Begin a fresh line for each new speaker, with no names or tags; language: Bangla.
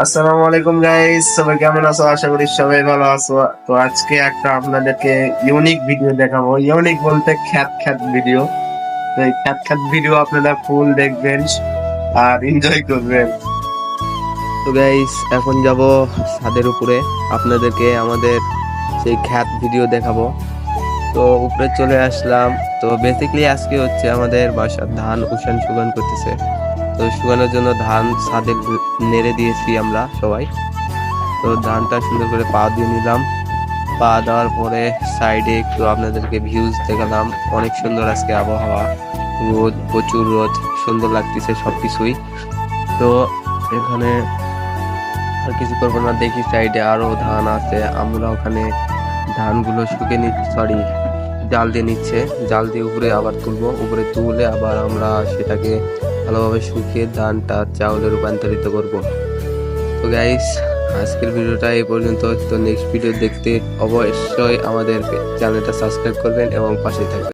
আসসালামু আলাইকুম গাইস, সবাই কেমন আছো? আশা করি সবাই ভালো আছো। তো আজকে একটা আপনাদেরকে ইউনিক ভিডিও দেখাবো। ইউনিক বলতে খ্যাত খ্যাত ভিডিও। তো এই খ্যাত খ্যাত ভিডিও আপনারা ফুল দেখবেন আর এনজয় করবেন।
তো গাইস, এখন যাব ছাদের উপরে, আপনাদেরকে আমাদের সেই খ্যাত ভিডিও দেখাবো। তো উপরে চলে আসলাম। তো বেসিক্যালি আজকে হচ্ছে আমাদের বাসার ধান শুকান করতেছে। তো শুকানোর জন্য ধান ছাদে নেড়ে দিয়েছি আমরা সবাই। তো ধানটা সুন্দর করে পা দিয়ে নিলাম। পা দেওয়ার পরে সাইডে একটু আপনাদেরকে ভিউজ দেখালাম। অনেক সুন্দর আজকে আবহাওয়া, রোদ, প্রচুর রোদ, সুন্দর লাগতেছে সবকিছুই। তো এখানে আর কিছু করবো না, দেখি সাইডে আরো ধান আছে। আমরা ওখানে ধানগুলো শুকে নিচ্ছি, সরি জাল দিয়ে নিচ্ছে। জাল দিয়ে উপরে আবার তুলবো, উপরে তুলে আবার আমরা সেটাকে ভালোভাবে শুকিয়ে ধানটা চাউলে রূপান্তরিত করব। তো গাইস, আজকের ভিডিওটা এই পর্যন্ত। তো নেক্সট ভিডিও দেখতে অবশ্যই আমাদের চ্যানেলটা সাবস্ক্রাইব করবেন এবং পাশে থাকবেন।